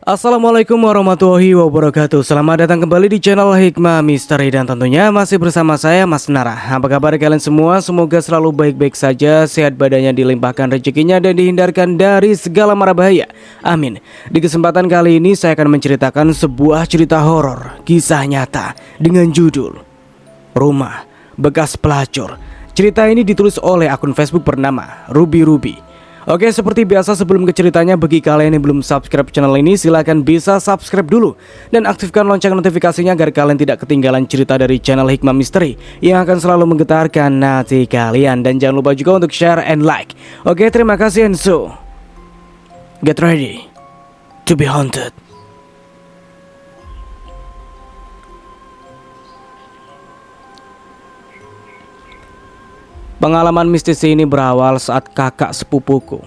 Assalamualaikum warahmatullahi wabarakatuh. Selamat datang kembali di channel Hikmah Misteri. Dan tentunya masih bersama saya Mas Nara. Apa kabar kalian semua? Semoga selalu baik-baik saja, sehat badannya, dilimpahkan rezekinya, dan dihindarkan dari segala mara bahaya. Amin. Di kesempatan kali ini saya akan menceritakan sebuah cerita horor kisah nyata dengan judul Rumah Bekas Pelacur. Cerita ini ditulis oleh akun Facebook bernama Ruby Ruby. Oke, seperti biasa sebelum ke ceritanya, bagi kalian yang belum subscribe channel ini, silahkan bisa subscribe dulu dan aktifkan lonceng notifikasinya agar kalian tidak ketinggalan cerita dari channel Hikmah Misteri yang akan selalu menggetarkan hati kalian. Dan jangan lupa juga untuk share and like. Oke, terima kasih, and so get ready to be haunted. Pengalaman mistis ini berawal saat kakak sepupuku,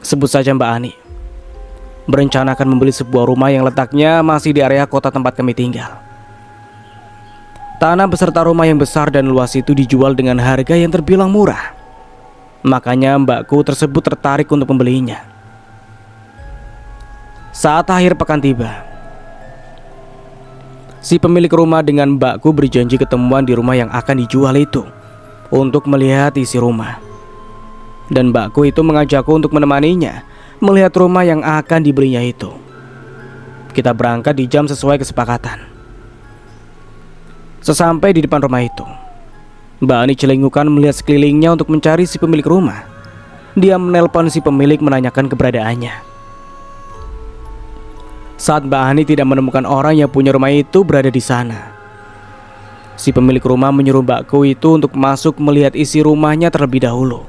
sebut saja Mbak Ani, berencanakan membeli sebuah rumah yang letaknya masih di area kota tempat kami tinggal. Tanah beserta rumah yang besar dan luas itu dijual dengan harga yang terbilang murah. Makanya mbakku tersebut tertarik untuk membelinya. Saat akhir pekan tiba, si pemilik rumah dengan mbakku berjanji ketemuan di rumah yang akan dijual itu untuk melihat isi rumah. Dan mbakku itu mengajakku untuk menemaninya melihat rumah yang akan dibelinya itu. Kita berangkat di jam sesuai kesepakatan. Sesampai di depan rumah itu, Mbak Ani celingukan melihat sekelilingnya untuk mencari si pemilik rumah. Dia menelpon si pemilik menanyakan keberadaannya. Saat Mbak Ani tidak menemukan orang yang punya rumah itu berada di sana, si pemilik rumah menyuruh mbakku itu untuk masuk melihat isi rumahnya terlebih dahulu.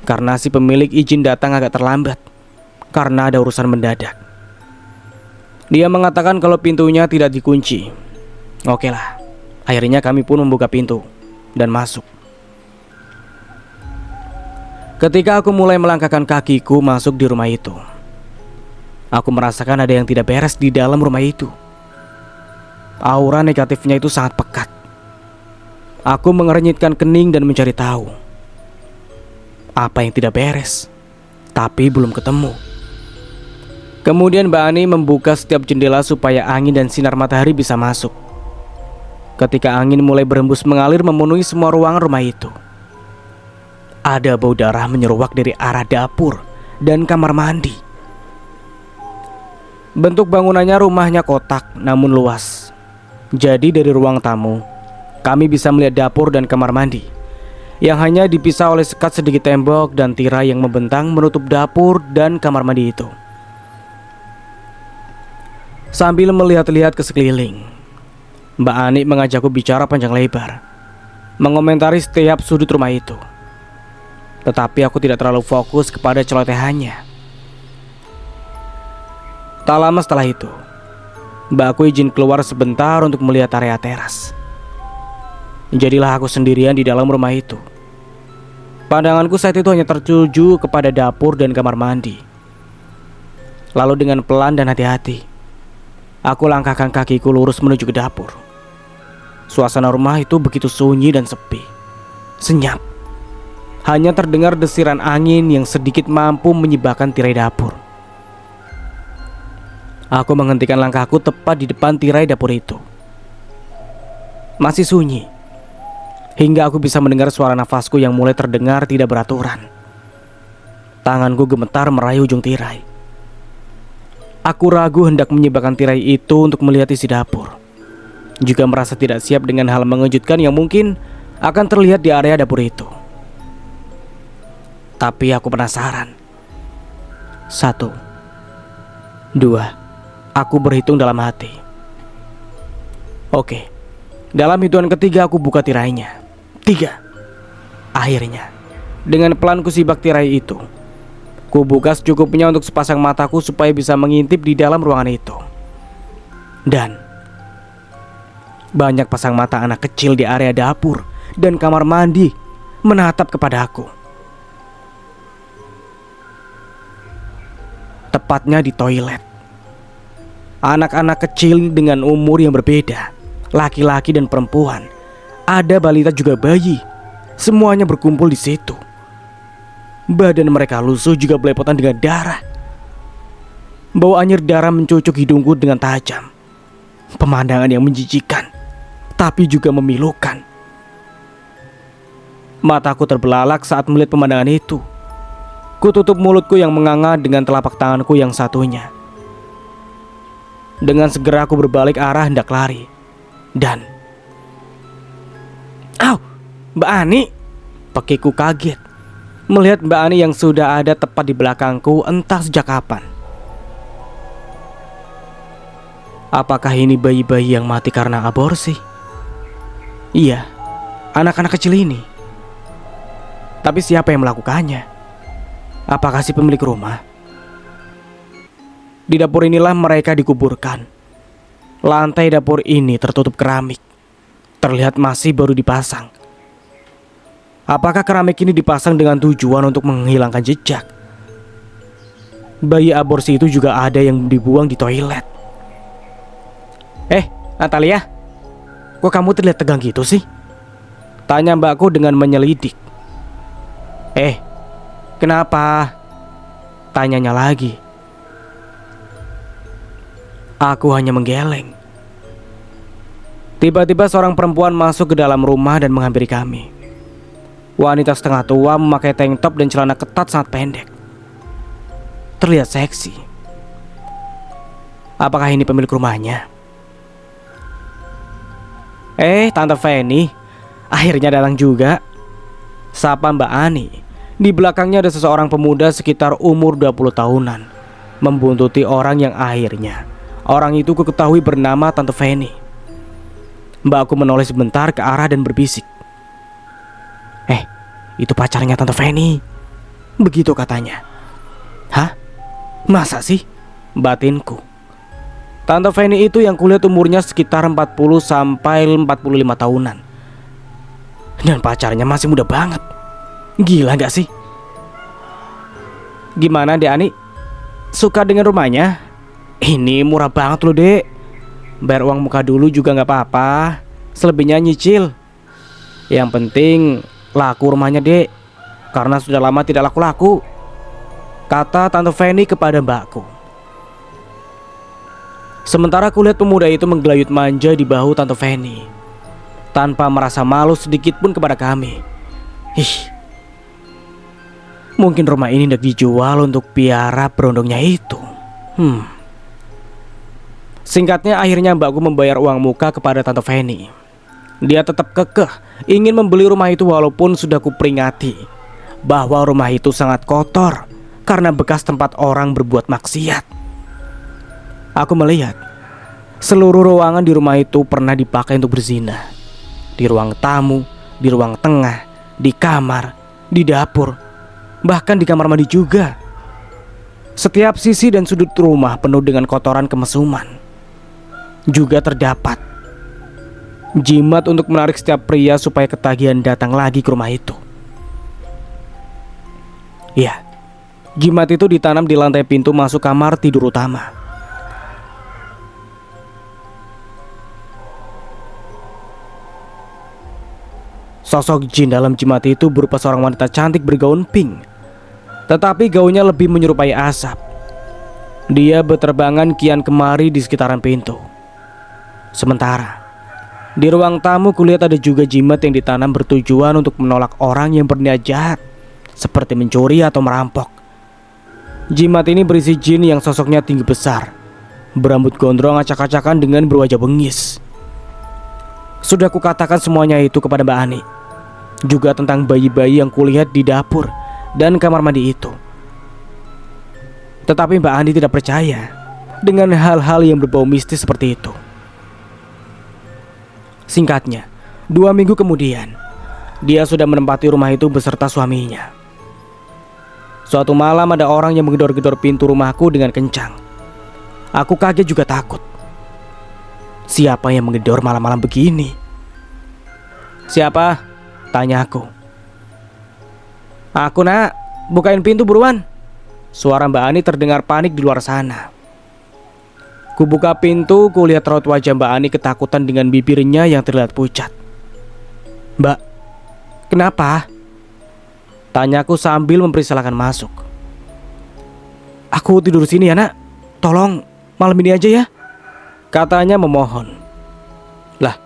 Karena si pemilik izin datang agak terlambat karena ada urusan mendadak. Dia mengatakan kalau pintunya tidak dikunci. Oke lah, akhirnya kami pun membuka pintu dan masuk. Ketika aku mulai melangkahkan kakiku masuk di rumah itu, aku merasakan ada yang tidak beres di dalam rumah itu. Aura negatifnya itu sangat pekat. Aku mengernyitkan kening dan mencari tahu apa yang tidak beres, tapi belum ketemu. Kemudian Mbak Ani membuka setiap jendela supaya angin dan sinar matahari bisa masuk. Ketika angin mulai berembus mengalir memenuhi semua ruangan rumah itu, ada bau darah menyeruak dari arah dapur dan kamar mandi. Bentuk bangunannya rumahnya kotak namun luas. Jadi dari ruang tamu, kami bisa melihat dapur dan kamar mandi yang hanya dipisah oleh sekat sedikit tembok dan tirai yang membentang menutup dapur dan kamar mandi itu. Sambil melihat-lihat ke sekeliling, Mbak Ani mengajakku bicara panjang lebar, mengomentari setiap sudut rumah itu. Tetapi aku tidak terlalu fokus kepada celotehannya. Tak lama setelah itu, mbakku izin keluar sebentar untuk melihat area teras. Jadilah aku sendirian di dalam rumah itu. Pandanganku saat itu hanya tertuju kepada dapur dan kamar mandi. Lalu dengan pelan dan hati-hati, aku langkahkan kakiku lurus menuju ke dapur. Suasana rumah itu begitu sunyi dan sepi, senyap. Hanya terdengar desiran angin yang sedikit mampu menyibakkan tirai dapur. Aku menghentikan langkahku tepat di depan tirai dapur itu. Masih sunyi, hingga aku bisa mendengar suara nafasku yang mulai terdengar tidak beraturan. Tanganku gemetar meraih ujung tirai. Aku ragu hendak menyibakkan tirai itu untuk melihat isi dapur. Juga merasa tidak siap dengan hal mengejutkan yang mungkin akan terlihat di area dapur itu. Tapi aku penasaran. 1, 2, aku berhitung dalam hati. Oke, dalam hitungan ketiga aku buka tirainya. 3. Akhirnya, dengan pelan kusibak tirai itu. Ku buka secukupnya untuk sepasang mataku supaya bisa mengintip di dalam ruangan itu. Dan banyak pasang mata anak kecil di area dapur dan kamar mandi menatap kepada aku. Tepatnya di toilet. Anak-anak kecil dengan umur yang berbeda, laki-laki dan perempuan, ada balita juga bayi, semuanya berkumpul di situ. Badan mereka lusuh juga belepotan dengan darah. Bau anyir darah mencucuk hidungku dengan tajam. Pemandangan yang menjijikan, tapi juga memilukan. Mataku terbelalak saat melihat pemandangan itu. Kututup mulutku yang menganga dengan telapak tanganku yang satunya. Dengan segera aku berbalik arah hendak lari. Dan "Au, Mbak Ani!" Pekiku kaget melihat Mbak Ani yang sudah ada tepat di belakangku entah sejak kapan. Apakah ini bayi-bayi yang mati karena aborsi? Iya, anak-anak kecil ini. Tapi siapa yang melakukannya? Apakah si pemilik rumah? Di dapur inilah mereka dikuburkan. Lantai dapur ini tertutup keramik. Terlihat masih baru dipasang. Apakah keramik ini dipasang dengan tujuan untuk menghilangkan jejak? Bayi aborsi itu juga ada yang dibuang di toilet. Natalia, kok kamu terlihat tegang gitu sih? Tanya mbakku dengan menyelidik. Kenapa? Tanyanya lagi. Aku hanya menggeleng. Tiba-tiba seorang perempuan masuk ke dalam rumah dan menghampiri kami. Wanita setengah tua memakai tank top dan celana ketat sangat pendek. Terlihat seksi. Apakah ini pemilik rumahnya? Tante Feni, akhirnya datang juga. Sapa Mbak Ani. Di belakangnya ada seseorang pemuda sekitar umur 20 tahunan membuntuti orang yang akhirnya orang itu kuketahui bernama Tante Feni. Mbakku menoleh sebentar ke arah dan berbisik. Itu pacarnya Tante Feni. Begitu katanya. Hah? Masa sih? Batinku. Tante Feni itu yang kulihat umurnya sekitar 40 sampai 45 tahunan. Dan pacarnya masih muda banget. Gila gak sih? Gimana Dek Ani? Suka dengan rumahnya? Ini murah banget loh Dek. Bayar uang muka dulu juga gak apa-apa. Selebihnya nyicil. Yang penting laku rumahnya Dek. Karena sudah lama tidak laku-laku, kata Tante Feni kepada mbakku. Sementara kulihat pemuda itu menggelayut manja di bahu Tante Feni tanpa merasa malu sedikit pun kepada kami. Mungkin rumah ini hendak dijual untuk piara berondongnya itu. Singkatnya akhirnya mbakku membayar uang muka kepada Tante Feni. Dia tetap kekeh ingin membeli rumah itu walaupun sudah kuperingati bahwa rumah itu sangat kotor karena bekas tempat orang berbuat maksiat. Aku melihat seluruh ruangan di rumah itu pernah dipakai untuk berzina. Di ruang tamu, di ruang tengah, di kamar, di dapur, bahkan di kamar mandi juga. Setiap sisi dan sudut rumah penuh dengan kotoran kemesuman. Juga terdapat jimat untuk menarik setiap pria supaya ketagihan datang lagi ke rumah itu. Ya, jimat itu ditanam di lantai pintu masuk kamar tidur utama. Sosok jin dalam jimat itu berupa seorang wanita cantik bergaun pink, tetapi gaunnya lebih menyerupai asap. Dia berterbangan kian kemari di sekitaran pintu. Sementara di ruang tamu kulihat ada juga jimat yang ditanam bertujuan untuk menolak orang yang berniat jahat, seperti mencuri atau merampok. Jimat ini berisi jin yang sosoknya tinggi besar, berambut gondrong acak-acakan dengan berwajah bengis. Sudah kukatakan semuanya itu kepada Mbak Ani. Juga tentang bayi-bayi yang kulihat di dapur dan kamar mandi itu. Tetapi Mbak Ani tidak percaya dengan hal-hal yang berbau mistis seperti itu. Singkatnya, 2 minggu kemudian, dia sudah menempati rumah itu beserta suaminya. Suatu malam ada orang yang menggedor-gedor pintu rumahku dengan kencang. Aku kaget juga takut. Siapa yang menggedor malam-malam begini? Siapa? Tanya aku. Aku nak, bukain pintu buruan. Suara Mbak Ani terdengar panik di luar sana. Kubuka pintu, kulihat raut wajah Mbak Ani ketakutan dengan bibirnya yang terlihat pucat. Mbak, kenapa? Tanyaku sambil mempersilahkan masuk. Aku tidur sini ya nak. tolong malam ini aja ya, katanya memohon. Lah,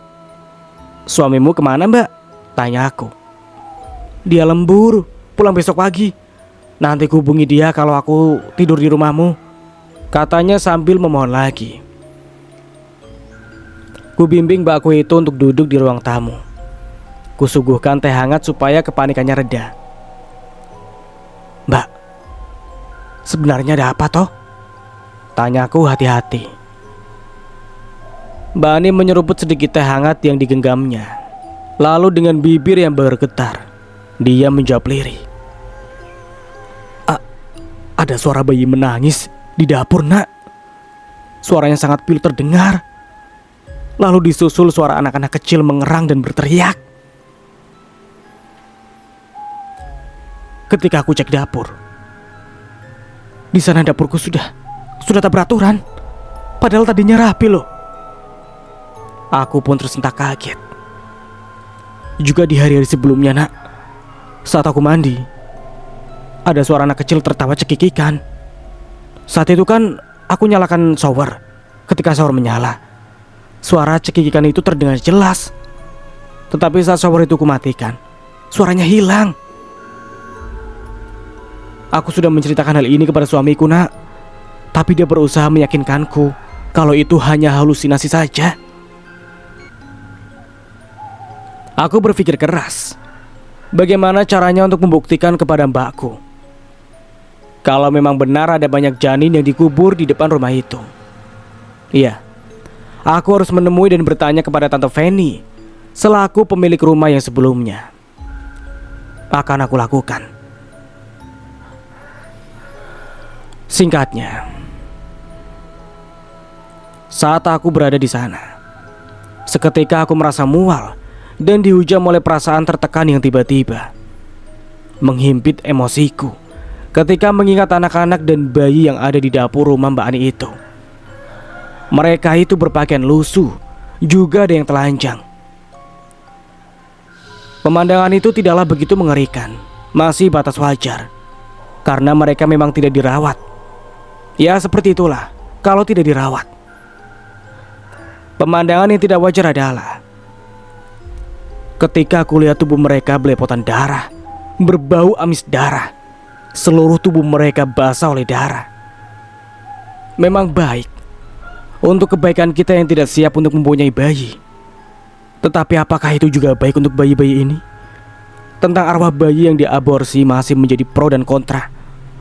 suamimu kemana mbak? Tanya aku. Dia lembur, pulang besok pagi. Nanti hubungi dia kalau aku tidur di rumahmu, katanya sambil memohon lagi. Ku bimbing mbakku itu untuk duduk di ruang tamu. Kusuguhkan teh hangat supaya kepanikannya reda. Mbak, sebenarnya ada apa toh? Tanyaku hati-hati. Mbak Ani menyeruput sedikit teh hangat yang digenggamnya. Lalu dengan bibir yang bergetar, dia menjawab lirih. Ada suara bayi menangis di dapur nak. Suaranya sangat pilu terdengar. Lalu disusul suara anak-anak kecil mengerang dan berteriak. Ketika aku cek dapur, di sana dapurku sudah tak beraturan. Padahal tadinya rapi loh. Aku pun tersentak kaget. Juga di hari-hari sebelumnya nak, saat aku mandi, ada suara anak kecil tertawa cekikikan. Saat itu kan aku nyalakan shower. Ketika shower menyala, suara cekikikan itu terdengar jelas. Tetapi saat shower itu kumatikan, suaranya hilang. Aku sudah menceritakan hal ini kepada suamiku nak, tapi dia berusaha meyakinkanku kalau itu hanya halusinasi saja. Aku berpikir keras, bagaimana caranya untuk membuktikan kepada mbakku kalau memang benar ada banyak janin yang dikubur di depan rumah itu. Iya, aku harus menemui dan bertanya kepada Tante Fanny selaku pemilik rumah yang sebelumnya. Akan aku lakukan. Singkatnya, saat aku berada di sana, seketika aku merasa mual dan dihujam oleh perasaan tertekan yang tiba-tiba menghimpit emosiku ketika mengingat anak-anak dan bayi yang ada di dapur rumah Mbak Ani itu. Mereka itu berpakaian lusuh, juga ada yang telanjang. Pemandangan itu tidaklah begitu mengerikan, masih batas wajar, karena mereka memang tidak dirawat. Ya seperti itulah kalau tidak dirawat. Pemandangan yang tidak wajar adalah ketika aku lihat tubuh mereka belepotan darah, berbau amis darah. Seluruh tubuh mereka basah oleh darah. Memang baik untuk kebaikan kita yang tidak siap untuk mempunyai bayi. Tetapi apakah itu juga baik untuk bayi-bayi ini? Tentang arwah bayi yang diaborsi masih menjadi pro dan kontra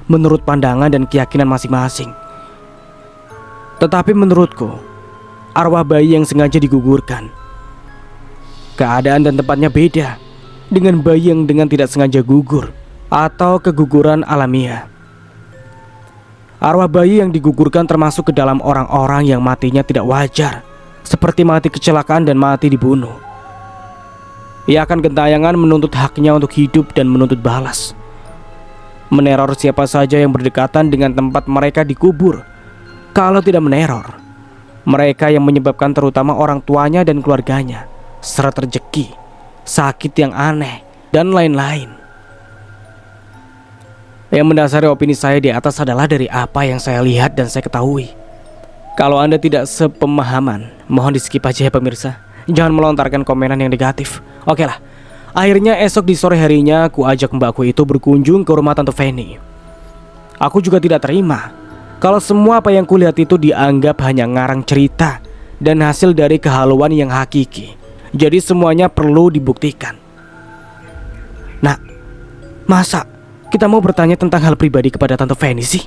menurut pandangan dan keyakinan masing-masing. Tetapi menurutku, arwah bayi yang sengaja digugurkan, keadaan dan tempatnya beda dengan bayi yang dengan tidak sengaja gugur atau keguguran alamiah. Arwah bayi yang digugurkan termasuk ke dalam orang-orang yang matinya tidak wajar, seperti mati kecelakaan dan mati dibunuh. Ia akan gentayangan menuntut haknya untuk hidup dan menuntut balas, meneror siapa saja yang berdekatan dengan tempat mereka dikubur. Kalau tidak meneror mereka yang menyebabkan terutama orang tuanya dan keluarganya seret rezeki, sakit yang aneh, dan lain-lain. Yang mendasari opini saya di atas adalah dari apa yang saya lihat dan saya ketahui. Kalau Anda tidak sepemahaman, mohon di skip aja ya pemirsa. Jangan melontarkan komenan yang negatif. Oke lah. Akhirnya esok di sore harinya aku ajak mbakku itu berkunjung ke rumah Tante Fanny. Aku juga tidak terima kalau semua apa yang kulihat itu dianggap hanya ngarang cerita dan hasil dari kehaluan yang hakiki. Jadi semuanya perlu dibuktikan. Nah, masa kita mau bertanya tentang hal pribadi kepada Tante Fanny sih?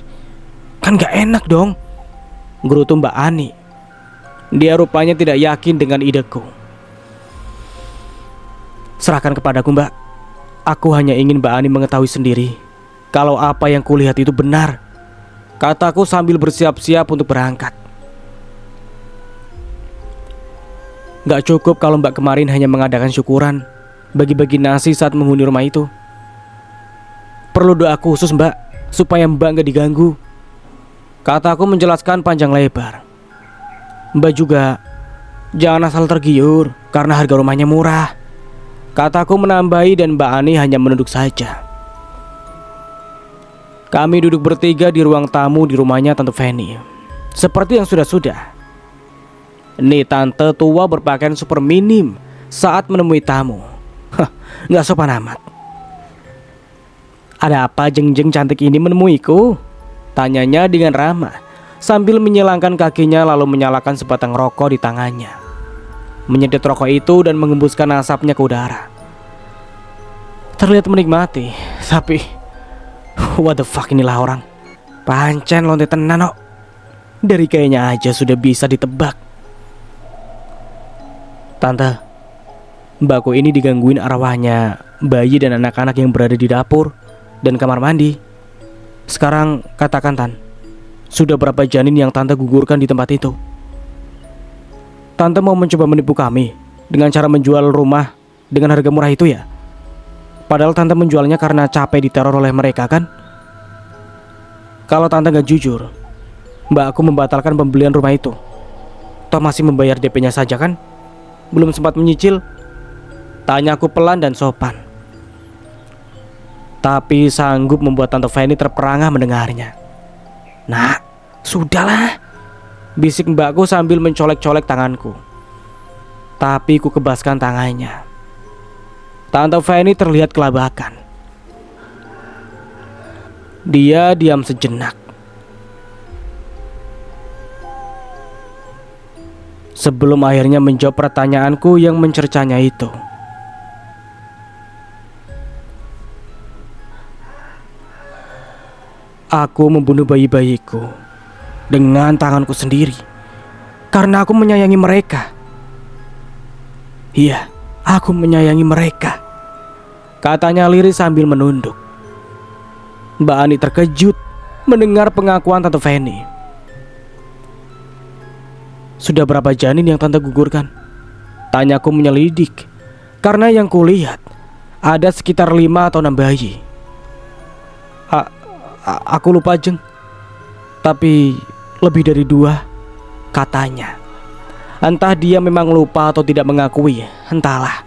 Kan gak enak dong, gerutu Mbak Ani. Dia rupanya tidak yakin dengan ideku. Serahkan kepadaku mbak. Aku hanya ingin Mbak Ani mengetahui sendiri kalau apa yang kulihat itu benar, kataku sambil bersiap-siap untuk berangkat. Gak cukup kalau mbak kemarin hanya mengadakan syukuran, bagi-bagi nasi saat menghuni rumah itu. Perlu doa khusus mbak, supaya mbak gak diganggu, kataku menjelaskan panjang lebar. Mbak juga jangan asal tergiur karena harga rumahnya murah, kataku menambahi, dan Mbak Ani hanya menunduk saja. Kami duduk bertiga di ruang tamu di rumahnya Tante Fanny. Seperti yang sudah-sudah. Nih tante tua berpakaian super minim saat menemui tamu. Hah, gak sopan amat. Ada apa jeng-jeng cantik ini menemuiku? Tanyanya dengan ramah sambil menyilangkan kakinya lalu menyalakan sebatang rokok di tangannya. Menyedot rokok itu dan mengembuskan asapnya ke udara. Terlihat menikmati, tapi what the fuck inilah orang. Pancen lonte tenan kok. Dari kayaknya aja sudah bisa ditebak. Tante, mbakku ini digangguin arwahnya bayi dan anak-anak yang berada di dapur dan kamar mandi. Sekarang katakan Tan, sudah berapa janin yang Tante gugurkan di tempat itu? Tante mau mencoba menipu kami dengan cara menjual rumah dengan harga murah itu ya? Padahal Tante menjualnya karena capek diteror oleh mereka kan? Kalau Tante gak jujur, mbak aku membatalkan pembelian rumah itu. Toh masih membayar DP-nya saja kan? Belum sempat menyicil. Tanya aku pelan dan sopan. Tapi sanggup membuat Tante Fanny terperangah mendengarnya. Nah, sudahlah, bisik mbakku sambil mencolek-colek tanganku. Tapi ku kebaskan tangannya. Tante Fanny terlihat kelabakan. Dia diam sejenak. Sebelum akhirnya menjawab pertanyaanku yang mencercanya itu. Aku membunuh bayi-bayiku dengan tanganku sendiri karena aku menyayangi mereka. Iya, aku menyayangi mereka, katanya lirih sambil menunduk. Mbak Ani terkejut mendengar pengakuan Tante Fanny. Sudah berapa janin yang Tante gugurkan? Tanyaku menyelidik, karena yang kulihat ada sekitar 5 atau 6 bayi. Aku lupa jeng, tapi lebih dari 2 katanya. Entah dia memang lupa atau tidak mengakui, entahlah.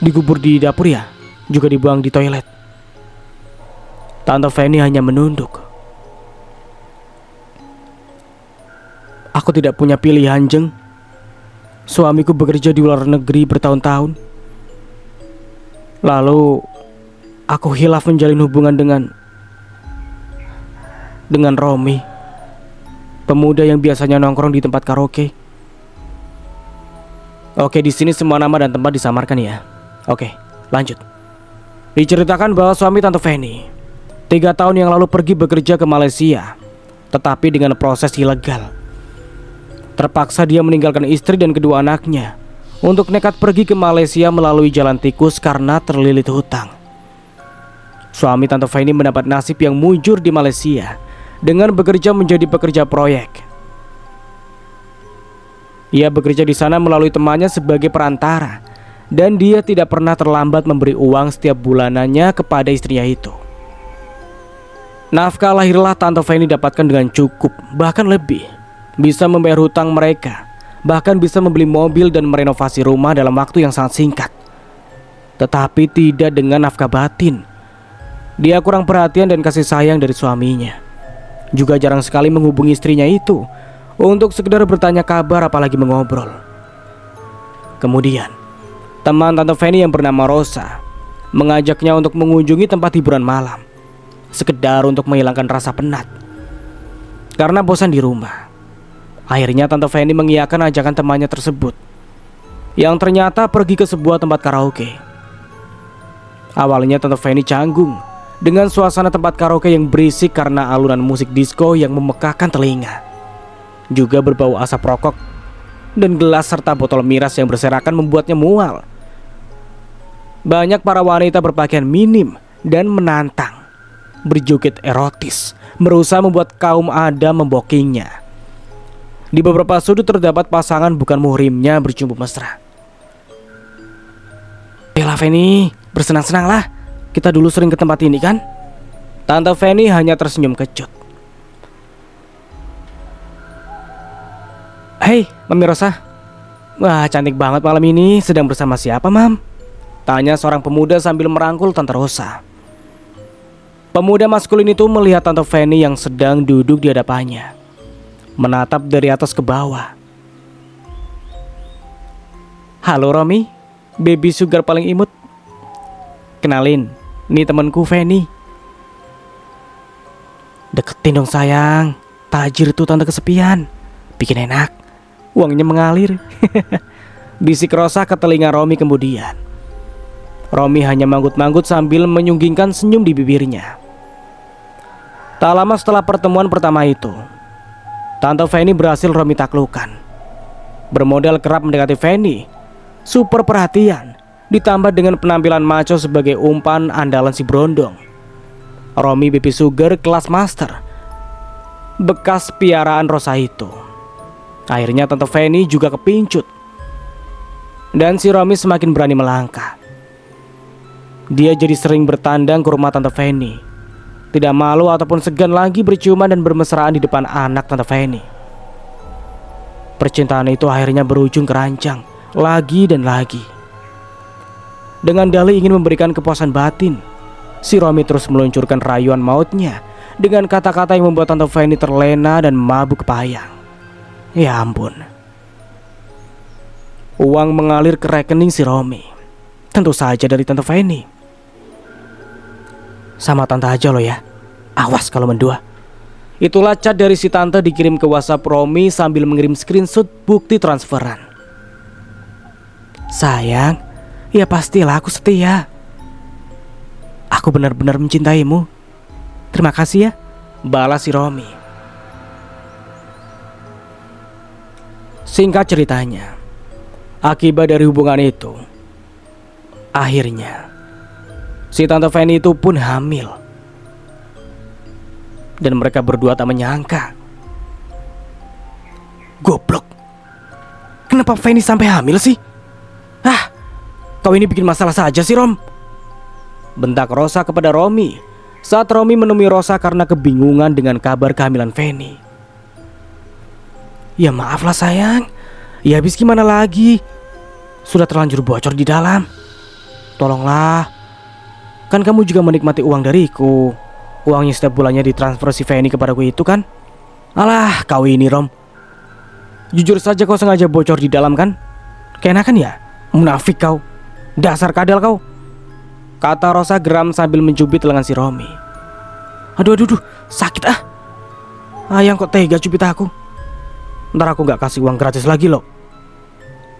Digubur di dapur ya? Juga dibuang di toilet? Tante Fanny hanya menunduk. Aku tidak punya pilihan jeng. Suamiku bekerja di luar negeri bertahun-tahun. Lalu aku hilaf menjalin hubungan dengan Romi, pemuda yang biasanya nongkrong di tempat karaoke. Oke, di sini semua nama dan tempat disamarkan ya. Oke, lanjut. Diceritakan bahwa suami Tante Fanny 3 tahun yang lalu pergi bekerja ke Malaysia, tetapi dengan proses ilegal. Terpaksa dia meninggalkan istri dan kedua anaknya untuk nekat pergi ke Malaysia melalui jalan tikus karena terlilit hutang. Suami Tante Fanny mendapat nasib yang mujur di Malaysia dengan bekerja menjadi pekerja proyek. Ia bekerja di sana melalui temannya sebagai perantara, dan dia tidak pernah terlambat memberi uang setiap bulanannya kepada istrinya itu. Nafkah lahirlah Tante Fanny dapatkan dengan cukup, bahkan lebih. Bisa membayar hutang mereka, bahkan bisa membeli mobil dan merenovasi rumah dalam waktu yang sangat singkat. Tetapi tidak dengan nafkah batin. Dia kurang perhatian dan kasih sayang dari suaminya. Juga jarang sekali menghubungi istrinya itu untuk sekedar bertanya kabar apalagi mengobrol. Kemudian teman Tante Fanny yang bernama Rosa mengajaknya untuk mengunjungi tempat hiburan malam, sekedar untuk menghilangkan rasa penat karena bosan di rumah. Akhirnya Tante Fanny mengiyakan ajakan temannya tersebut, yang ternyata pergi ke sebuah tempat karaoke. Awalnya Tante Fanny canggung dengan suasana tempat karaoke yang berisik karena alunan musik disco yang memekakkan telinga, juga berbau asap rokok dan gelas serta botol miras yang berserakan membuatnya mual. Banyak para wanita berpakaian minim dan menantang, berjoget erotis, berusaha membuat kaum Adam membokingnya. Di beberapa sudut terdapat pasangan bukan muhrimnya berjumpa mesra. Bella Fanny, bersenang-senanglah. Kita dulu sering ke tempat ini kan? Tante Fanny hanya tersenyum kecut. Hei, Mami Rosa. Wah, cantik banget malam ini. Sedang bersama siapa, Mam? Tanya seorang pemuda sambil merangkul Tante Rosa. Pemuda maskulin itu melihat Tante Fanny yang sedang duduk di hadapannya, menatap dari atas ke bawah. "Halo Romi, baby sugar paling imut. Kenalin, ini temanku Fanny." "Deketin dong sayang, tajir tuh tante kesepian. Bikin enak, uangnya mengalir." Bisik Rosa ke telinga Romi kemudian. Romi hanya manggut-manggut sambil menyunggingkan senyum di bibirnya. Tak lama setelah pertemuan pertama itu, Tante Fanny berhasil Romi taklukkan. Bermodal kerap mendekati Fanny, super perhatian, ditambah dengan penampilan maco sebagai umpan andalan si Brondong. Romi baby sugar kelas master, bekas piaraan Rosa itu. Akhirnya Tante Fanny juga kepincut, dan si Romi semakin berani melangkah. Dia jadi sering bertandang ke rumah Tante Fanny, tidak malu ataupun segan lagi berciuman dan bermesraan di depan anak Tante Fanny. Percintaan itu akhirnya berujung keranjang lagi dan lagi. Dengan dalih ingin memberikan kepuasan batin, si Romi terus meluncurkan rayuan mautnya dengan kata-kata yang membuat Tante Fanny terlena dan mabuk kepayang. Ya ampun. Uang mengalir ke rekening si Romi, tentu saja dari Tante Fanny. "Sama tante aja lo ya, awas kalau mendua." Itulah chat dari si tante dikirim ke WhatsApp Romi sambil mengirim screenshot bukti transferan. "Sayang, ya pastilah aku setia. Aku benar-benar mencintaimu. Terima kasih ya," balas si Romi. Singkat ceritanya, akibat dari hubungan itu, akhirnya si Tante Fanny itu pun hamil. Dan mereka berdua tak menyangka. Goblok, kenapa Fanny sampai hamil sih? Kau ini bikin masalah saja sih Rom, bentak Rosa kepada Romi saat Romi menemui Rosa karena kebingungan dengan kabar kehamilan Fanny. "Ya maaflah sayang, ya habis gimana lagi, sudah terlanjur bocor di dalam. Tolonglah, kan kamu juga menikmati uang dariku. Uangnya setiap bulannya ditransfer si Fanny kepadaku itu kan. Alah kau ini Rom, jujur saja kau sengaja bocor di dalam kan? Keenakan ya, munafik kau, dasar kadal kau," kata Rosa geram sambil mencubit lengan si Romi. Aduh, sakit ah. Ayang kok tega cubit aku. Ntar aku gak kasih uang gratis lagi loh.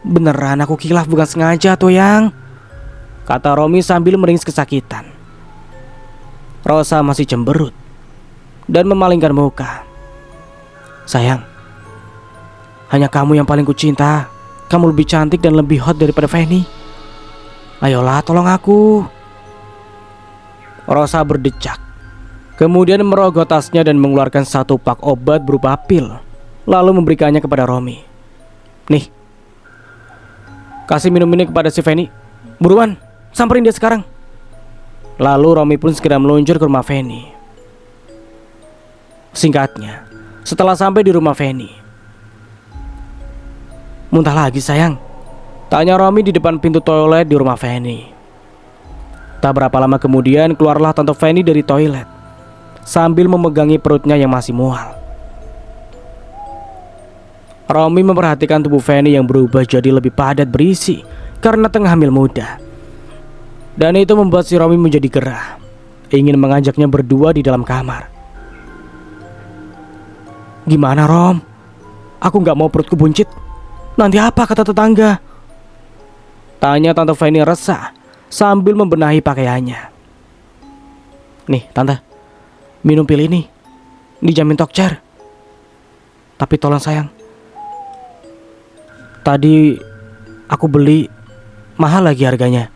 "Beneran aku kilaf bukan sengaja tuh yang," kata Romi sambil meringis kesakitan. Rosa masih cemberut dan memalingkan muka. "Sayang, hanya kamu yang paling kucinta. Kamu lebih cantik dan lebih hot daripada Fanny. Ayolah tolong aku." Rosa berdecak, kemudian merogoh tasnya dan mengeluarkan satu pak obat berupa pil, lalu memberikannya kepada Romi. "Nih, kasih minum ini kepada si Fanny. Buruan, samperin dia sekarang." Lalu Romi pun segera meluncur ke rumah Fanny. Singkatnya, setelah sampai di rumah Fanny, "Muntah lagi sayang?" tanya Romi di depan pintu toilet di rumah Fanny. Tak berapa lama kemudian keluarlah Tante Fanny dari toilet sambil memegangi perutnya yang masih mual. Romi memperhatikan tubuh Fanny yang berubah jadi lebih padat berisi karena tengah hamil muda. Dan itu membuat si Romi menjadi gerah, ingin mengajaknya berdua di dalam kamar. "Gimana Rom? Aku gak mau perutku buncit. Nanti apa kata tetangga?" tanya Tante Fanny resah sambil membenahi pakaiannya. "Nih tante, minum pil ini, dijamin tokcer. Tapi tolong sayang, tadi aku beli mahal lagi harganya."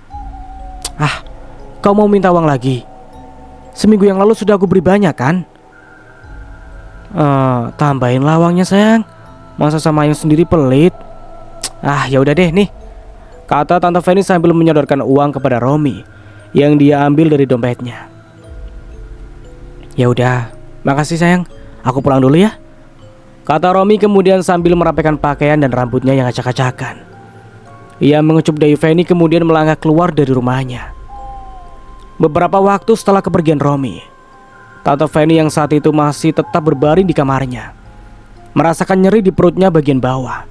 Kau mau minta uang lagi? Seminggu yang lalu sudah aku beri banyak kan? Tambahinlah uangnya sayang. Masa sama yang sendiri pelit? Ya udah deh nih, kata Tante Fanny sambil menyodorkan uang kepada Romi yang dia ambil dari dompetnya. "Ya udah, makasih sayang. Aku pulang dulu ya," kata Romi kemudian sambil merapikan pakaian dan rambutnya yang acak-acakan. Ia mengecup dahi Fanny kemudian melangkah keluar dari rumahnya. Beberapa waktu setelah kepergian Romi, Tante Fanny yang saat itu masih tetap berbaring di kamarnya merasakan nyeri di perutnya bagian bawah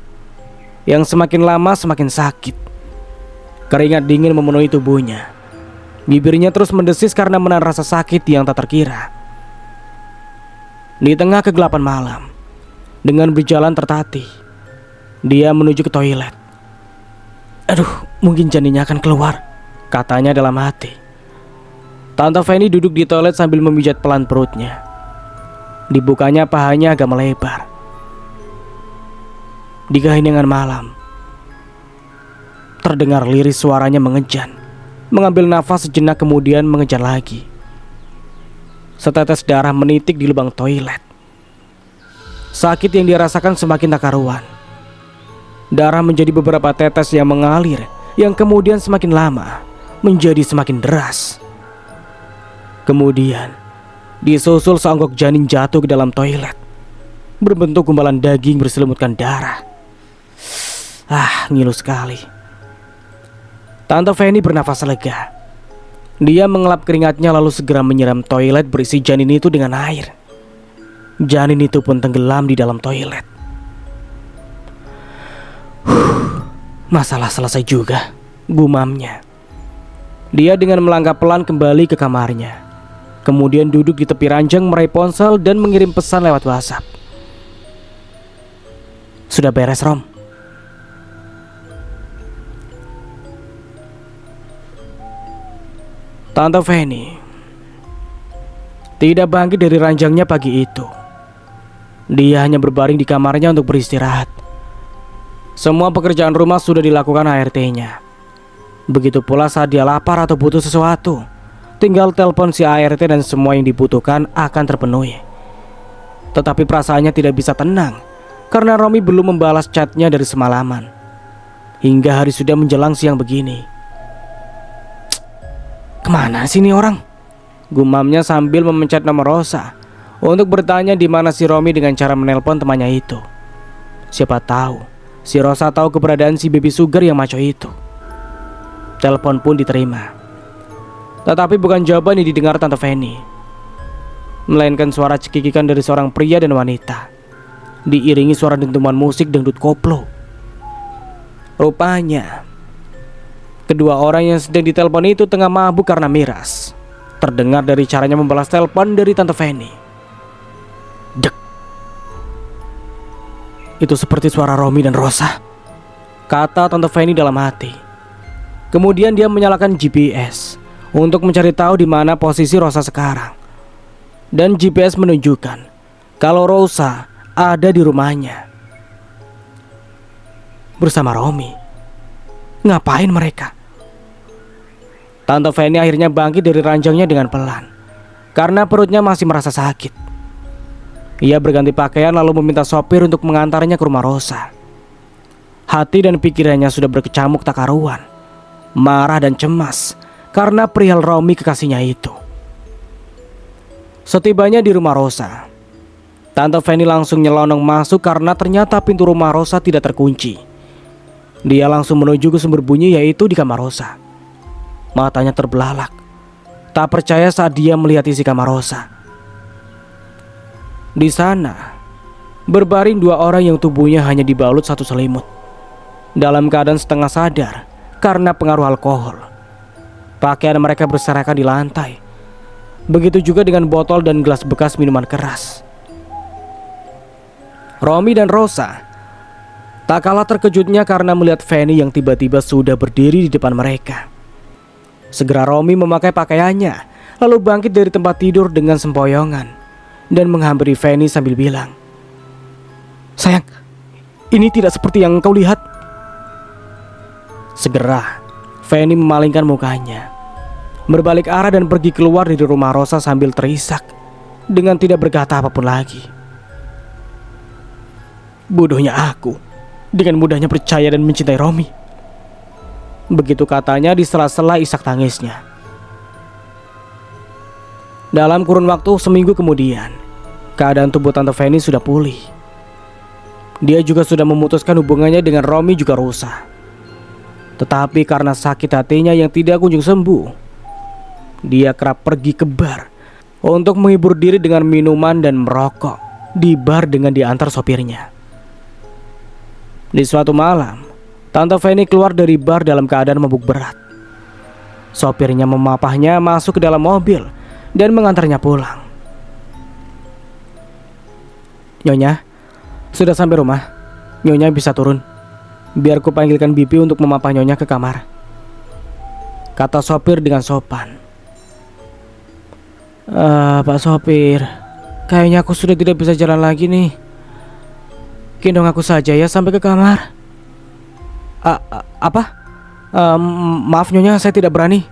yang semakin lama semakin sakit. Keringat dingin memenuhi tubuhnya. Bibirnya terus mendesis karena menahan rasa sakit yang tak terkira. Di tengah kegelapan malam, dengan berjalan tertatih, dia menuju ke toilet. Aduh, mungkin janinnya akan keluar, katanya dalam hati. Tante Fanny duduk di toilet sambil memijat pelan perutnya. Dibukanya pahanya agak melebar. Di keheningan malam, terdengar liris suaranya mengejan. Mengambil nafas sejenak kemudian mengejar lagi. Setetes darah menitik di lubang toilet. Sakit yang dirasakan semakin tak karuan. Darah menjadi beberapa tetes yang mengalir, yang kemudian semakin lama menjadi semakin deras. Kemudian disusul seonggok janin jatuh ke dalam toilet, berbentuk gumpalan daging berselimutkan darah. Ngilu sekali. Tante Fanny bernafas lega. Dia mengelap keringatnya lalu segera menyiram toilet berisi janin itu dengan air. Janin itu pun tenggelam di dalam toilet. Masalah selesai juga, gumamnya. Dia dengan melangkah pelan kembali ke kamarnya. Kemudian duduk di tepi ranjang meraih ponsel dan mengirim pesan lewat WhatsApp. Sudah beres, Rom? Tante Fanny tidak bangkit dari ranjangnya pagi itu. Dia hanya berbaring di kamarnya untuk beristirahat. Semua pekerjaan rumah sudah dilakukan ART-nya. Begitu pula saat dia lapar atau butuh sesuatu, tinggal telepon si ART dan semua yang dibutuhkan akan terpenuhi. Tetapi perasaannya tidak bisa tenang karena Romi belum membalas chatnya dari semalaman. Hingga hari sudah menjelang siang begini. Kemana sih ini orang? Gumamnya sambil memencet nomor Rosa untuk bertanya di mana si Romi dengan cara menelpon temannya itu. Siapa tahu si Rosa tahu keberadaan si baby sugar yang maco itu. Telepon pun diterima. Tetapi bukan jawaban yang didengar Tante Fanny, melainkan suara cekikikan dari seorang pria dan wanita, diiringi suara dentuman musik dangdut koplo. Rupanya kedua orang yang sedang ditelepon itu tengah mabuk karena miras. Terdengar dari caranya membalas telepon dari Tante Fanny. Dek. Itu seperti suara Romi dan Rosa, kata Tante Fanny dalam hati. Kemudian dia menyalakan GPS untuk mencari tahu di mana posisi Rosa sekarang. Dan GPS menunjukkan kalau Rosa ada di rumahnya bersama Romi. Ngapain mereka? Tante Fanny akhirnya bangkit dari ranjangnya dengan pelan karena perutnya masih merasa sakit. Ia berganti pakaian lalu meminta sopir untuk mengantarnya ke rumah Rosa. Hati dan pikirannya sudah berkecamuk tak karuan, marah dan cemas karena perihal Romi kekasihnya itu. Setibanya di rumah Rosa, Tante Fanny langsung nyelonong masuk karena ternyata pintu rumah Rosa tidak terkunci. Dia langsung menuju ke sumber bunyi, yaitu di kamar Rosa. Matanya terbelalak, tak percaya saat dia melihat isi kamar Rosa. Di sana berbaring dua orang yang tubuhnya hanya dibalut satu selimut, dalam keadaan setengah sadar karena pengaruh alkohol. Pakaian mereka berserakan di lantai. Begitu juga dengan botol dan gelas bekas minuman keras. Romi dan Rosa tak kalah terkejutnya karena melihat Fanny yang tiba-tiba sudah berdiri di depan mereka. Segera Romi memakai pakaiannya, lalu bangkit dari tempat tidur dengan sempoyongan dan menghampiri Fanny sambil bilang, "Sayang, ini tidak seperti yang kau lihat." Segera Fanny memalingkan mukanya, berbalik arah dan pergi keluar dari rumah Rosa sambil terisak dengan tidak berkata apapun lagi. Bodohnya aku, dengan mudahnya percaya dan mencintai Romi. Begitu katanya di sela-sela isak tangisnya. Dalam kurun waktu seminggu kemudian, keadaan tubuh Tante Fanny sudah pulih. Dia juga sudah memutuskan hubungannya dengan Romi juga rusak. Tetapi karena sakit hatinya yang tidak kunjung sembuh, dia kerap pergi ke bar untuk menghibur diri dengan minuman dan merokok di bar dengan diantar sopirnya. Di suatu malam, Tante Fanny keluar dari bar dalam keadaan mabuk berat. Sopirnya memapahnya masuk ke dalam mobil dan mengantarnya pulang. "Nyonya, sudah sampai rumah. Nyonya bisa turun. Biar ku panggilkan bibi untuk memapah Nyonya ke kamar," kata sopir dengan sopan. Pak sopir, kayaknya aku sudah tidak bisa jalan lagi nih. Gendong aku saja ya sampai ke kamar." Apa? Maaf Nyonya, saya tidak berani."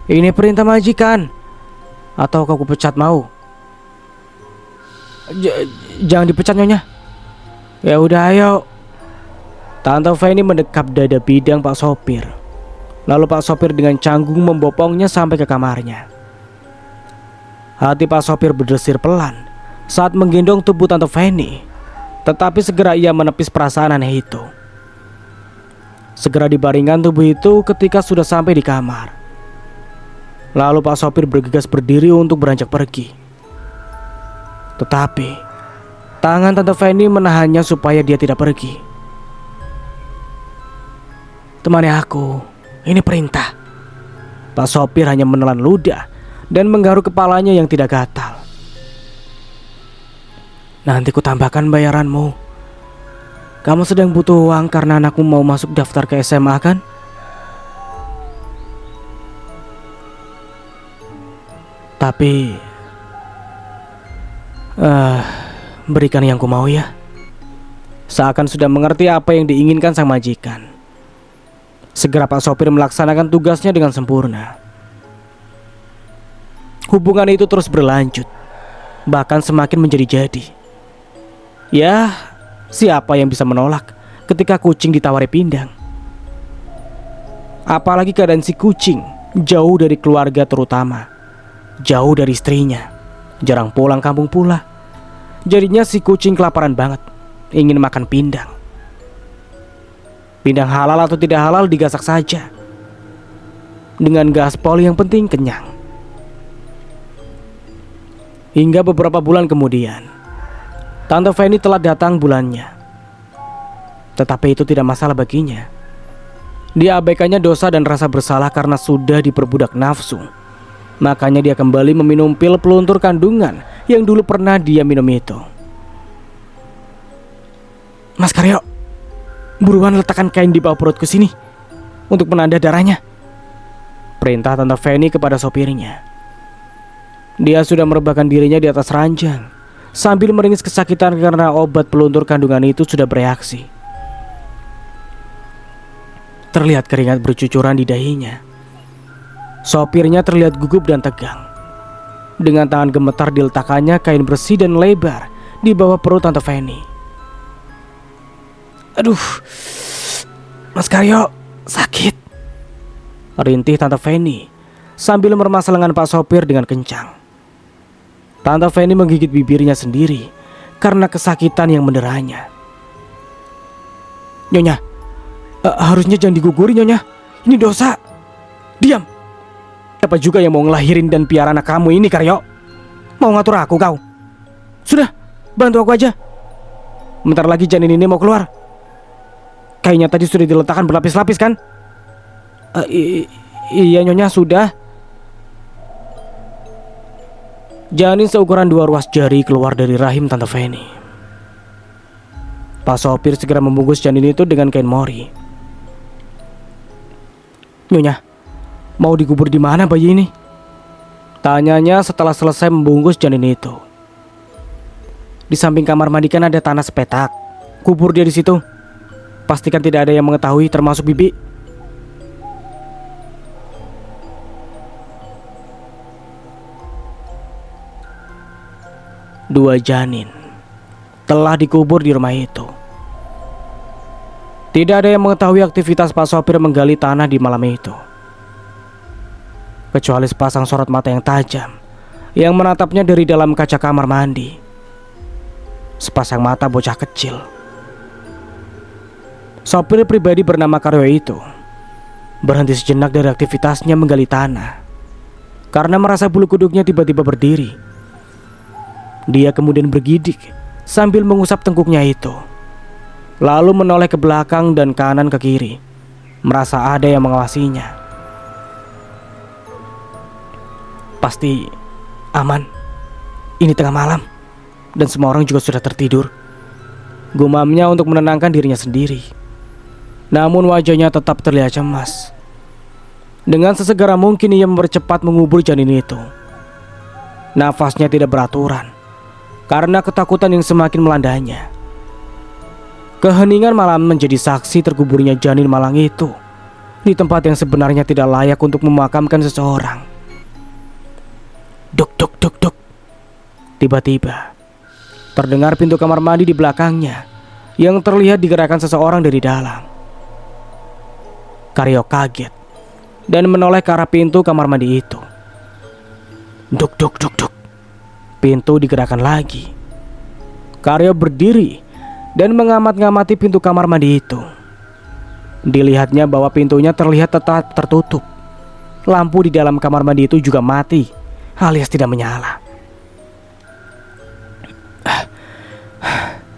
Ini perintah majikan. Atau kau pecat mau?" Jangan dipecat Nyonya." "Ya udah ayo." Tante Fanny mendekap dada bidang Pak sopir. Lalu Pak sopir dengan canggung membopongnya sampai ke kamarnya. Hati Pak sopir berdesir pelan saat menggendong tubuh Tante Fanny. Tetapi segera ia menepis perasaan aneh itu. Segera dibaringkan tubuh itu ketika sudah sampai di kamar. Lalu Pak sopir bergegas berdiri untuk beranjak pergi. Tetapi tangan Tante Fanny menahannya supaya dia tidak pergi. "Temani aku, ini perintah." Pak sopir hanya menelan ludah dan menggaruk kepalanya yang tidak gatal. "Nanti ku tambahkan bayaranmu. Kamu sedang butuh uang karena anakmu mau masuk daftar ke SMA kan?" "Tapi berikan yang ku mau ya." Seakan sudah mengerti apa yang diinginkan sang majikan, segera Pak sopir melaksanakan tugasnya dengan sempurna. Hubungan itu terus berlanjut, bahkan semakin menjadi-jadi. Ya, siapa yang bisa menolak ketika kucing ditawari pindang? Apalagi keadaan si kucing jauh dari keluarga, terutama jauh dari istrinya, jarang pulang kampung pula. Jadinya si kucing kelaparan banget, ingin makan pindang. Pindang halal atau tidak halal digasak saja, dengan gaspol yang penting kenyang. Hingga beberapa bulan kemudian, Tante Fanny telah datang bulannya. Tetapi itu tidak masalah baginya. Diabaikannya dosa dan rasa bersalah karena sudah diperbudak nafsu. Makanya dia kembali meminum pil peluntur kandungan yang dulu pernah dia minum itu. "Mas Karyo, buruan letakkan kain di bawah perutku sini untuk menanda darahnya," perintah Tante Fanny kepada sopirnya. Dia sudah merebahkan dirinya di atas ranjang sambil meringis kesakitan karena obat peluntur kandungan itu sudah bereaksi. Terlihat keringat bercucuran di dahinya. Sopirnya terlihat gugup dan tegang. Dengan tangan gemetar diletakkannya kain bersih dan lebar di bawah perut Tante Fanny. "Aduh, Mas Karyo, sakit," rintih Tante Fanny sambil meremas lengan Pak sopir dengan kencang. Tante Fanny menggigit bibirnya sendiri karena kesakitan yang menderanya. "Nyonya, harusnya jangan diguguri Nyonya. Ini dosa. Diam. Siapa juga yang mau ngelahirin dan piara anak kamu ini, Karyo? Mau ngatur aku kau? Sudah, bantu aku aja. Bentar lagi janin ini mau keluar. Kayaknya tadi sudah diletakkan berlapis-lapis kan?" Iya Nyonya, sudah." Janin seukuran 2 ruas jari keluar dari rahim Tante Fanny. Pak sopir segera membungkus janin itu dengan kain mori. "Nyonya, mau dikubur di mana bayi ini?" tanyanya setelah selesai membungkus janin itu. "Di samping kamar mandi kan ada tanah sepetak. Kubur dia di situ. Pastikan tidak ada yang mengetahui termasuk bibi." Dua janin telah dikubur di rumah itu. Tidak ada yang mengetahui aktivitas Pak sopir menggali tanah di malam itu, kecuali sepasang sorot mata yang tajam yang menatapnya dari dalam kaca kamar mandi. Sepasang mata bocah kecil. Sopir pribadi bernama Karyo itu berhenti sejenak dari aktivitasnya menggali tanah. karena merasa bulu kuduknya tiba-tiba berdiri. Dia kemudian bergidik sambil mengusap tengkuknya itu, lalu menoleh ke belakang dan kanan ke kiri, merasa ada yang mengawasinya. Pasti aman, ini tengah malam dan semua orang juga sudah tertidur, gumamnya untuk menenangkan dirinya sendiri. Namun wajahnya tetap terlihat cemas. Dengan sesegera mungkin ia mempercepat mengubur janin itu. Nafasnya tidak beraturan karena ketakutan yang semakin melandanya. Keheningan malam menjadi saksi terkuburnya janin malang itu di tempat yang sebenarnya tidak layak untuk memakamkan seseorang. Duk duk duk duk. Tiba-tiba terdengar pintu kamar mandi di belakangnya yang terlihat digerakkan seseorang dari dalam. Karyo kaget dan menoleh ke arah pintu kamar mandi itu. Duk duk duk duk. Pintu digerakkan lagi. Karyo berdiri dan mengamat-ngamati pintu kamar mandi itu. Dilihatnya bahwa pintunya terlihat tetap tertutup. Lampu di dalam kamar mandi itu juga mati, alias tidak menyala.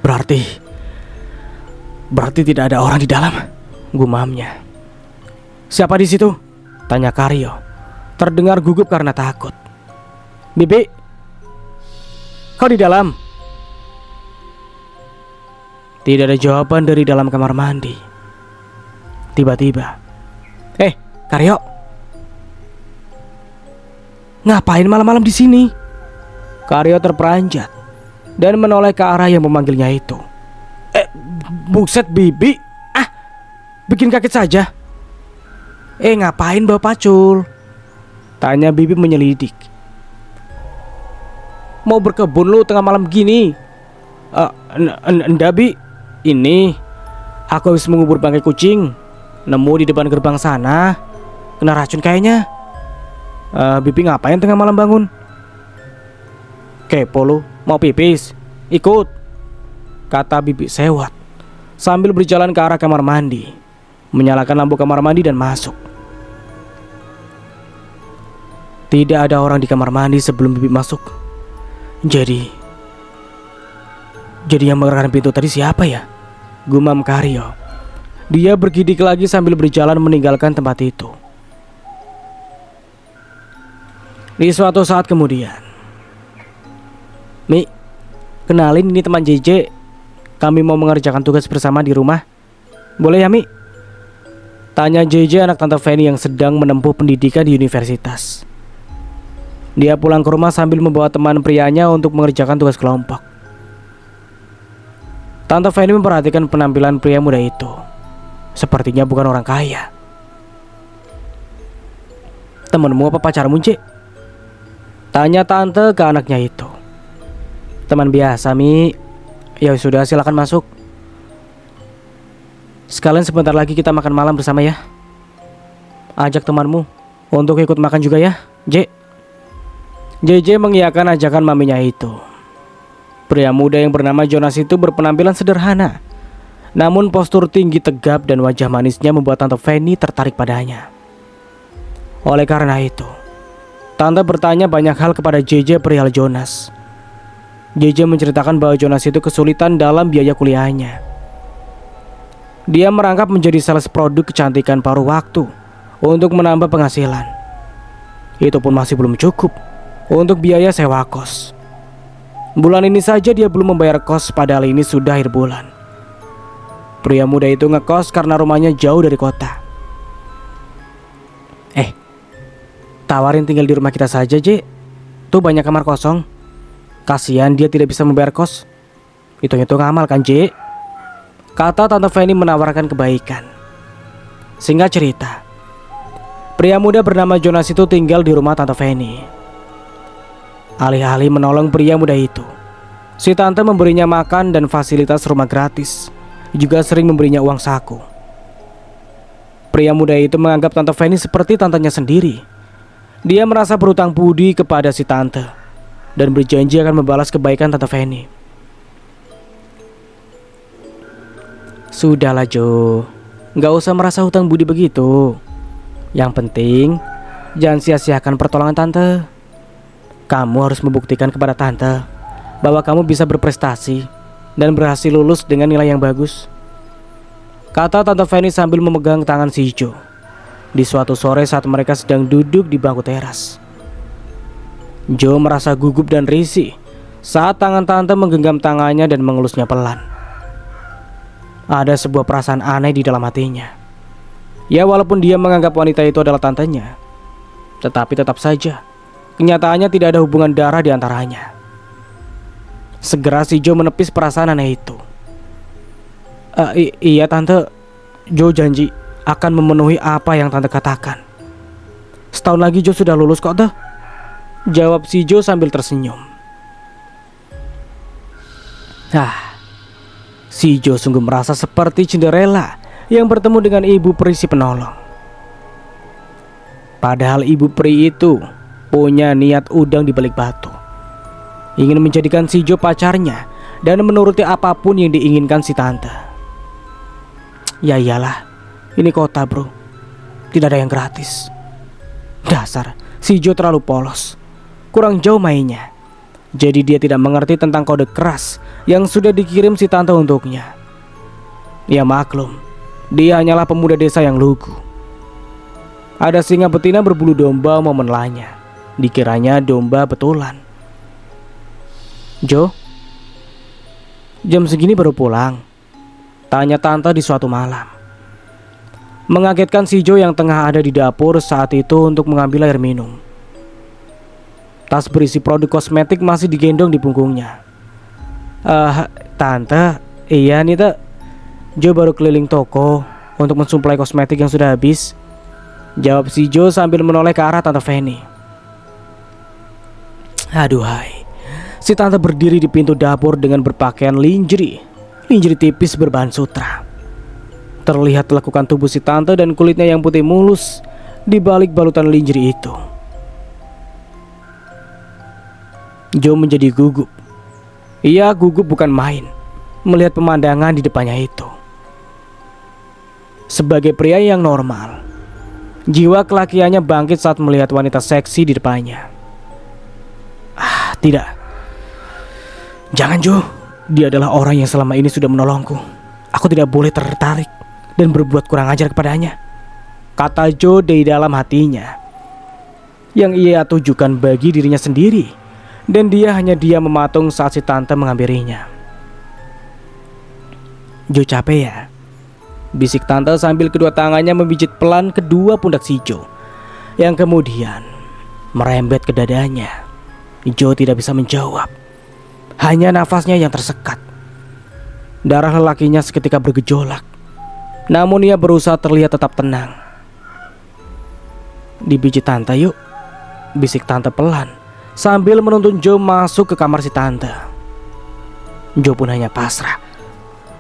Berarti tidak ada orang di dalam, gumamnya. Siapa di situ? Tanya Karyo, terdengar gugup karena takut. Bibi, kau di dalam? Tidak ada jawaban dari dalam kamar mandi. Tiba-tiba, Karyo, ngapain malam-malam di sini? Karyo terperanjat dan menoleh ke arah yang memanggilnya itu. Buset Bibi, bikin kaget saja. Ngapain bawa pacul? Tanya Bibi menyelidik. Mau berkebun lu tengah malam gini? Enggak Bi, ini aku habis mengubur bangkai kucing, nemu di depan gerbang sana, kena racun kayaknya. Bibi ngapain tengah malam bangun? Kepo lu, mau pipis? Ikut, kata Bibi sewot sambil berjalan ke arah kamar mandi, menyalakan lampu kamar mandi dan masuk. Tidak ada orang di kamar mandi sebelum Bibi masuk. Jadi yang mengerakkan pintu tadi siapa ya? Gumam Karyo. Dia bergidik lagi sambil berjalan meninggalkan tempat itu. Di suatu saat kemudian, Mi, kenalin ini teman JJ. Kami mau mengerjakan tugas bersama di rumah. Boleh ya Mi? Tanya JJ anak Tante Fanny yang sedang menempuh pendidikan di universitas. Dia pulang ke rumah sambil membawa teman prianya untuk mengerjakan tugas kelompok. Tante Fanny memperhatikan penampilan pria muda itu. Sepertinya bukan orang kaya. Temanmu apa pacarmu, Cik? Tanya tante ke anaknya itu. Teman biasa, Mi. Ya sudah, silakan masuk. Sekalian sebentar lagi kita makan malam bersama ya. Ajak temanmu untuk ikut makan juga ya, J. JJ mengiyakan ajakan maminya itu. Pria muda yang bernama Jonas itu berpenampilan sederhana, namun postur tinggi tegap dan wajah manisnya membuat Tante Fanny tertarik padanya. Oleh karena itu, Tante bertanya banyak hal kepada JJ perihal Jonas. JJ menceritakan bahwa Jonas itu kesulitan dalam biaya kuliahnya. Dia merangkap menjadi sales produk kecantikan paruh waktu untuk menambah penghasilan. Itu pun masih belum cukup untuk biaya sewa kos. Bulan ini saja dia belum membayar kos, padahal ini sudah akhir bulan. Pria muda itu ngekos karena rumahnya jauh dari kota. Tawarin tinggal di rumah kita saja, J. Tuh banyak kamar kosong. Kasihan dia tidak bisa membayar kos. Hitung-hitung amal kan, J? Kata Tante Fanny menawarkan kebaikan. Singkat cerita, pria muda bernama Jonas itu tinggal di rumah Tante Fanny. Alih-alih menolong pria muda itu, si tante memberinya makan dan fasilitas rumah gratis. Juga sering memberinya uang saku. Pria muda itu menganggap Tante Fanny seperti tantenya sendiri. Dia merasa berutang budi kepada si tante dan berjanji akan membalas kebaikan Tante Fanny. Sudahlah Jo, gak usah merasa hutang budi begitu. Yang penting Jangan sia-siakan pertolongan tante. Kamu harus membuktikan kepada tante bahwa kamu bisa berprestasi dan berhasil lulus dengan nilai yang bagus, kata Tante Fanny sambil memegang tangan si Jo. Di suatu sore saat mereka sedang duduk di bangku teras, Jo merasa gugup dan risih saat tangan tante menggenggam tangannya dan mengelusnya pelan. Ada sebuah perasaan aneh di dalam hatinya. Ya, walaupun dia menganggap wanita itu adalah tantenya, tetapi tetap saja kenyataannya tidak ada hubungan darah di antaranya. Segera si Jo menepis perasaan aneh itu. Iya tante, Jo janji akan memenuhi apa yang tante katakan. Setahun lagi Jo sudah lulus kok tuh, jawab si Jo sambil tersenyum. Si Jo sungguh merasa seperti Cinderella yang bertemu dengan ibu peri si penolong. Padahal ibu peri itu punya niat udang di balik batu, ingin menjadikan si Jo pacarnya dan menuruti apapun yang diinginkan si tante. Ya iyalah, ini kota bro, tidak ada yang gratis. Dasar, si Jo terlalu polos, kurang jauh mainnya. Jadi dia tidak mengerti tentang kode keras yang sudah dikirim si tante untuknya. Ya maklum, dia hanyalah pemuda desa yang lugu. Ada singa betina berbulu domba mau menelannya. Dikiranya domba betulan. Jo, jam segini baru pulang, tanya tante di suatu malam. Mengagetkan si Jo yang tengah ada di dapur saat itu untuk mengambil air minum. Tas berisi produk kosmetik masih digendong di punggungnya. Tante, iya nih teh, Jo baru keliling toko untuk mensuplai kosmetik yang sudah habis, jawab si Jo sambil menoleh ke arah Tante Fanny. Aduhai, si tante berdiri di pintu dapur dengan berpakaian lingerie tipis berbahan sutra. Terlihat lekukan tubuh si tante dan kulitnya yang putih mulus di balik balutan lingerie itu. Jo menjadi gugup. Ia gugup bukan main melihat pemandangan di depannya itu. Sebagai pria yang normal, jiwa kelakiannya bangkit saat melihat wanita seksi di depannya. Tidak, jangan Jo, dia adalah orang yang selama ini sudah menolongku. Aku tidak boleh tertarik dan berbuat kurang ajar kepadanya, kata Jo dari dalam hatinya, yang ia tujukan bagi dirinya sendiri. Dan dia hanya diam mematung saat si tante menghampirinya. Jo capek ya, bisik tante sambil kedua tangannya memijit pelan kedua pundak si Jo, yang kemudian merembet ke dadanya. Jo tidak bisa menjawab, hanya nafasnya yang tersekat. Darah lelakinya seketika bergejolak, namun ia berusaha terlihat tetap tenang. Dipijit tante yuk, bisik tante pelan sambil menuntun Jo masuk ke kamar si tante. Jo pun hanya pasrah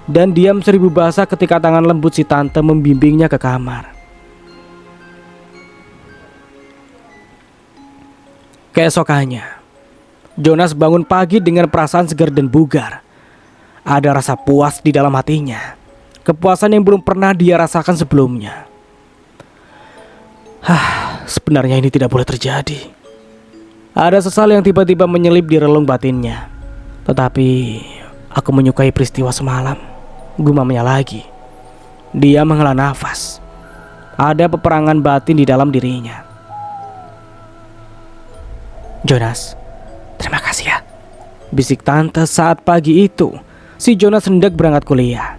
dan diam seribu bahasa ketika tangan lembut si tante membimbingnya ke kamar. Keesokannya, Jonas bangun pagi dengan perasaan segar dan bugar. Ada rasa puas di dalam hatinya, kepuasan yang belum pernah dia rasakan sebelumnya. Sebenarnya ini tidak boleh terjadi. Ada sesal yang tiba-tiba menyelip di relung batinnya. Tetapi aku menyukai peristiwa semalam, gumamnya lagi. Dia menghela nafas. Ada peperangan batin di dalam dirinya. Jonas, terima kasih ya, bisik tante saat pagi itu si Jonas hendak berangkat kuliah,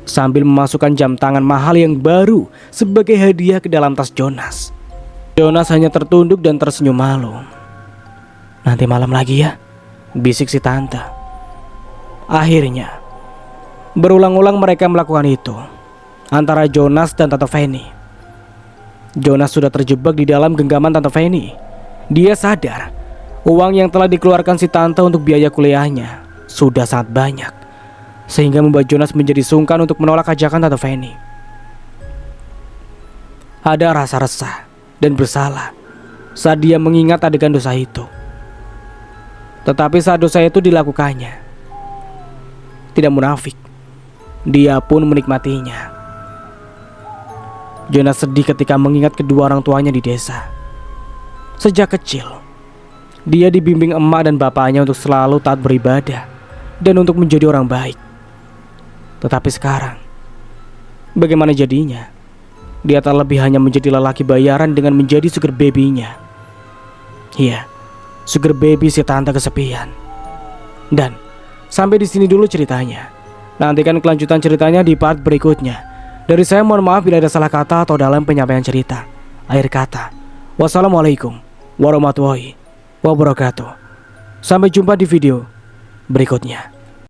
sambil memasukkan jam tangan mahal yang baru sebagai hadiah ke dalam tas Jonas. Jonas hanya tertunduk dan tersenyum malu. Nanti malam lagi ya, bisik si tante. Akhirnya berulang-ulang mereka melakukan itu antara Jonas dan Tante Fanny. Jonas sudah terjebak di dalam genggaman Tante Fanny. Dia sadar uang yang telah dikeluarkan si tante untuk biaya kuliahnya sudah sangat banyak, sehingga membuat Jonas menjadi sungkan untuk menolak ajakan Tante Fanny. Ada rasa resah dan bersalah saat dia mengingat adegan dosa itu. Tetapi saat dosa itu dilakukannya, tidak munafik, dia pun menikmatinya. Jonas sedih ketika mengingat kedua orang tuanya di desa. Sejak kecil, dia dibimbing emak dan bapaknya untuk selalu taat beribadah dan untuk menjadi orang baik. Tetapi sekarang, bagaimana jadinya? Dia tak lebih hanya menjadi lelaki bayaran dengan menjadi sugar baby-nya. Iya, sugar baby si tante kesepian. Dan sampai di sini dulu ceritanya. Nantikan kelanjutan ceritanya di part berikutnya. Dari saya mohon maaf bila ada salah kata atau dalam penyampaian cerita. Akhir kata, wassalamualaikum warahmatullahi wabarakatuh. Sampai jumpa di video berikutnya.